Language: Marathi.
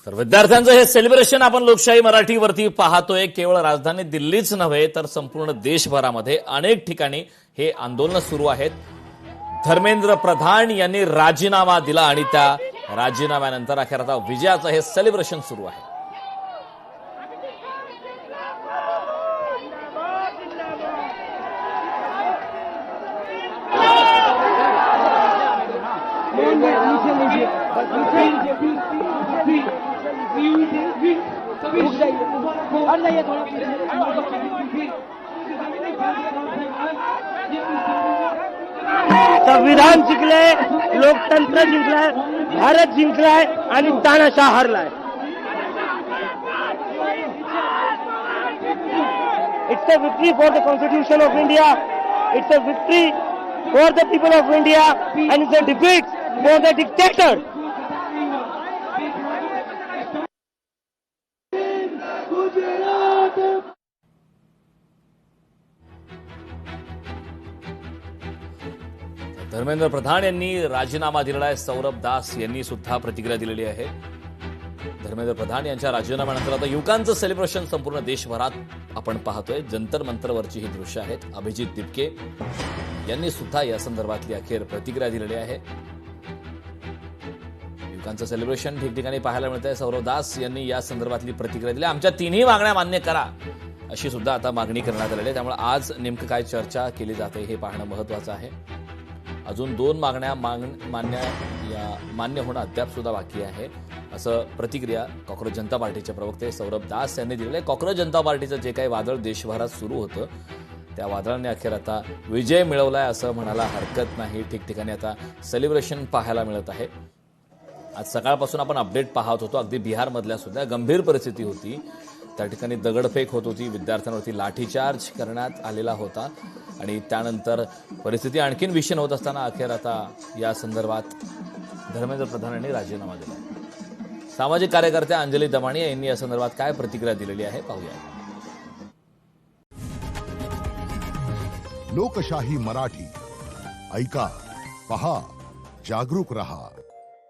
तर विद्यार्थ्यांचं हे सेलिब्रेशन आपण लोकशाही मराठीवरती पाहतोय. केवळ राजधानी दिल्लीच नव्हे तर संपूर्ण देशभरामध्ये अनेक ठिकाणी हे आंदोलन सुरू आहेत. धर्मेंद्र प्रधान यांनी राजीनामा दिला आणि त्या राजीनाम्यानंतर अखेर आता विजयाचं हे सेलिब्रेशन सुरू आहे. संविधान जिंकलंय, लोकतंत्र जिंकलाय, भारत जिंकलाय आणि तानाशाह हारलाय. It's a victory for the constitution of India. It's a victory for the people of India and it's a defeat for the dictator. Dharmendra Pradhan यांनी राजीनामा दिलेला आहे. सौरभ दास यांनी सुद्धा प्रतिक्रिया दिलेली आहे. धर्मेंद्र प्रधान यांच्या राजीनाम्यानंतर आता युवकांचं सेलिब्रेशन संपूर्ण देशभरात आपण पाहतोय. जंतर मंतरवरची ही दृश्य आहेत. अभिजित दिपके यांनी सुद्धा या संदर्भातली अखेर प्रतिक्रिया दिलेली आहे. युवकांचं सेलिब्रेशन ठिकठिकाणी पाहायला मिळत आहे. सौरभ दास यांनी या संदर्भातली प्रतिक्रिया दिली. आमच्या तिन्ही मागण्या मान्य करा अशी सुद्धा आता मागणी करण्यात आलेली आहे. त्यामुळे आज नेमकं काय चर्चा केली जाते हे पाहणं महत्वाचं आहे. अजून 2 मागण्या मान्य होणं अद्याप सुद्धा बाकी आहे असं प्रतिक्रिया काँग्रेस जनता पार्टीचे प्रवक्ते सौरभ दास यांनी दिलेलं आहे. काँग्रेस जनता पार्टीचं जे काही वादळ देशभरात सुरू होतं त्या वादळाने अखेर आता विजय मिळवलाय असं म्हणायला हरकत नाही. ठिकठिकाणी आता सेलिब्रेशन पाहायला मिळत आहे. आज सकाळपासून आपण अपडेट पाहत होतो. अगदी बिहारमधल्या सुद्धा गंभीर परिस्थिती होती. त्या ठिकाणी दगडफेक होत होती. विद्यार्थ्यांवरती लाठीचार्ज करण्यात आलेला होता आणि त्यानंतर परिस्थिती आणखीन विषम होत असताना अखेर आता या संदर्भात धर्मेंद्र प्रधान यांनी राजीनामा दिला. सामाजिक कार्यकर्त्या अंजली दमाणी यांनी या संदर्भात काय प्रतिक्रिया दिलेली आहे पाहूया. लोकशाही मराठी ऐका, पहा, जागरूक रहा.